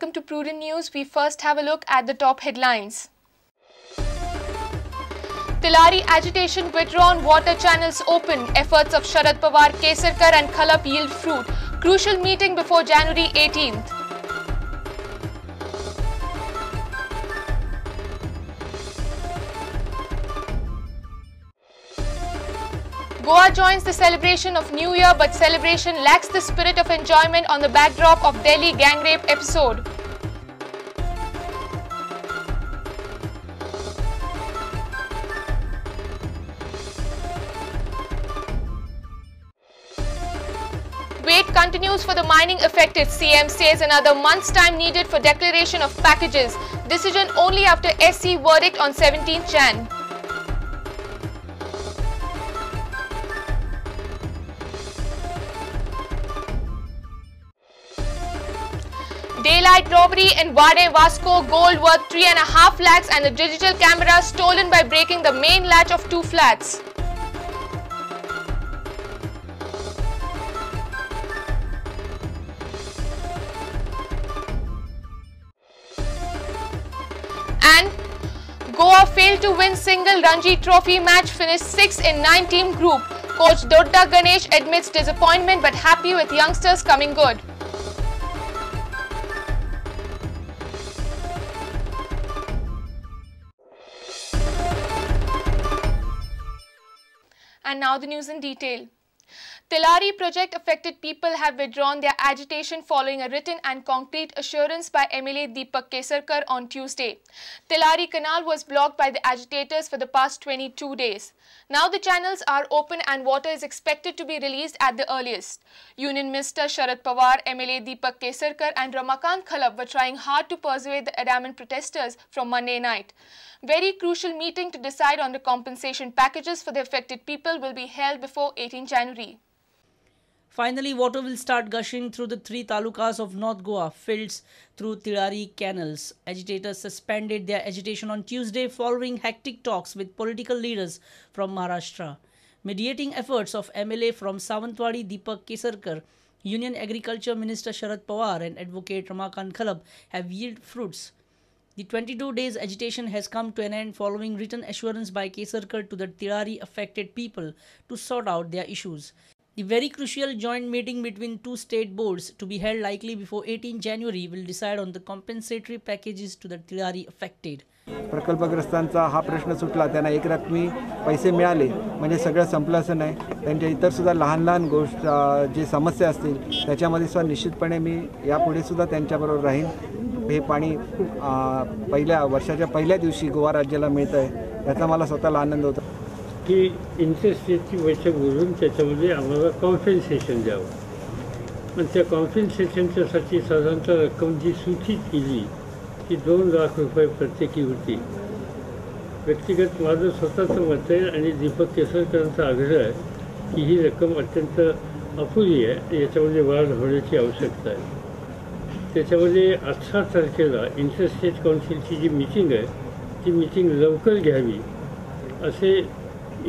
welcome to Prudent News. We first have a look at the top headlines. Tilari agitation withdrawn, water channels open. Efforts of Sharad Pawar, Kesarkar and Khalap yield fruit. Crucial meeting before January 18th. Goa joins the celebration of New Year, but celebration lacks the spirit of enjoyment on the backdrop of Delhi gang rape episode. Wait continues for the mining affected. CM says another month's time needed for declaration of packages. Decision only after SC verdict on 17th Jan. Daylight robbery in Vade Vasco, gold worth 3.5 lakhs and a digital camera stolen by breaking the main latch of 2 flats. And Goa failed to win single Ranji Trophy match, finished 6th in 9-team group. Coach Dodda Ganesh admits disappointment but happy with youngsters coming good. And now the news in detail. Tilari project affected people have withdrawn their agitation following a written and concrete assurance by MLA Deepak Kesarkar on Tuesday. Tilari Canal was blocked by the agitators for the past 22 days. Now the channels are open and water is expected to be released at the earliest. Union Minister Sharad Pawar, MLA Deepak Kesarkar and Ramakant Khalap were trying hard to persuade the adamant protesters from Monday night. Very crucial meeting to decide on the compensation packages for the affected people will be held before 18 January. Finally, water will start gushing through the 3 talukas of North Goa, fields through Tilari canals. Agitators suspended their agitation on Tuesday following hectic talks with political leaders from Maharashtra. Mediating efforts of MLA from Sawantwadi Deepak Kesarkar, Union Agriculture Minister Sharad Pawar and Advocate Ramakant Khalap have yielded fruits. The 22 days agitation has come to an end following written assurance by Kesarkar to the Tilari affected people to sort out their issues. The very crucial joint meeting between 2 state boards to be held likely before 18 January will decide on the compensatory packages to the Tilari affected. प्रकल्पग्रस्तांचा हा प्रश्न सुटला, त्यांना एक रकमी पैसे मिळाले म्हणजे सगळं संपलं असं नाही. त्यांच्या इतर सुद्धा लहान लहान गोष्ट जे समस्या असतील त्याच्यामध्ये सुद्धा निश्चितपणे मी यापुढे सुद्धा त्यांच्याबरोबर राहीन. हे पाणी पहिल्या वर्षाच्या पहिल्या दिवशी गोवा राज्याला मिळतं आहे याचा मला स्वतःला आनंद होतो. की इंटरेस्ट रेटची बैठक बोलून त्याच्यामध्ये आम्हाला कॉम्पेन्सेशन द्यावं. पण त्या कॉम्पेन्सेशनच्यासाठी साधारणतः रक्कम जी सूचित केली ती 2 लाख रुपये प्रत्येकी होती. व्यक्तिगत माझं स्वतःचं मत आहे आणि दीपक केसरकरांचा आग्रह आहे की ही रक्कम अत्यंत अपुरी आहे, याच्यामध्ये वाढ होण्याची आवश्यकता आहे. त्याच्यामध्ये 18 तारखेला इंटरस्टेट काउन्सिलची जी मीटिंग आहे ती मीटिंग लवकर घ्यावी असे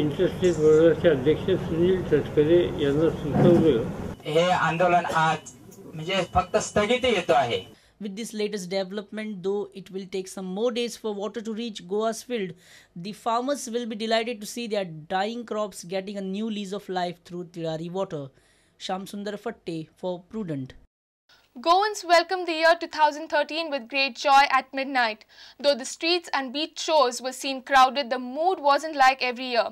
इंटरस्टेट बोर्डाचे अध्यक्ष सुनील तटकरे यांना सुचवलं. हे आंदोलन आज म्हणजे फक्त स्थगिती येतो आहे. With this latest development, though it will take some more days for water to reach Goa's field, the farmers will be delighted to see their dying crops getting a new lease of life through Tilari water. Shyam Sundar Fatte for Prudent. Goans welcomed the year 2013 with great joy at midnight. Though the streets and beach shores were seen crowded, the mood wasn't like every year.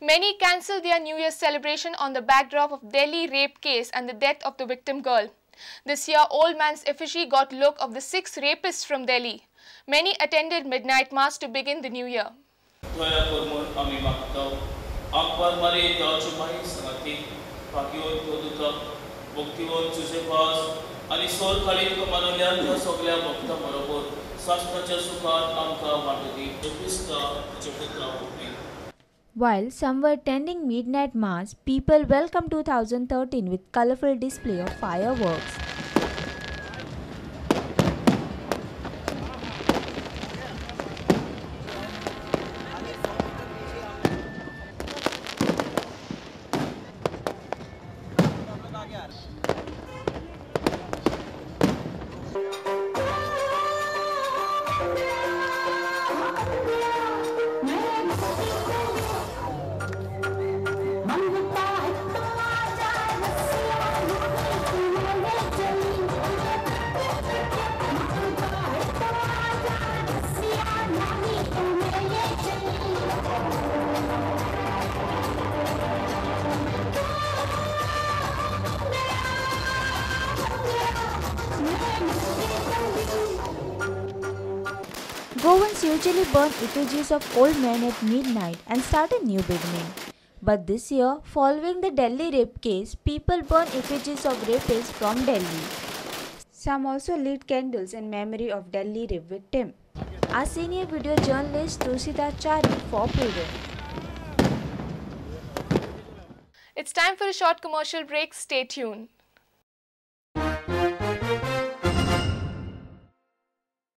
Many cancelled their New Year's celebration on the backdrop of Delhi rape case and the death of the victim girl. This year, Old Man's effigy got look of the 6 rapists from Delhi. Many attended midnight mass to begin the new year. आणि soul खालीत कमानल्यान त्या सगळ्या भक्तां बरोबर स्वास्थ्याच्या सुखात आमकां वांटोवपी Crysta चेतनावपी. While some were attending midnight mass, people welcomed 2013 with colorful display of fireworks. Goans usually burn effigies of old men at midnight and start a new beginning. But this year, following the Delhi rape case, people burn effigies of rapists from Delhi. Some also lit candles in memory of Delhi rape victim. Our senior video journalist Tushita Chari for Prudent. It's time for a short commercial break. Stay tuned.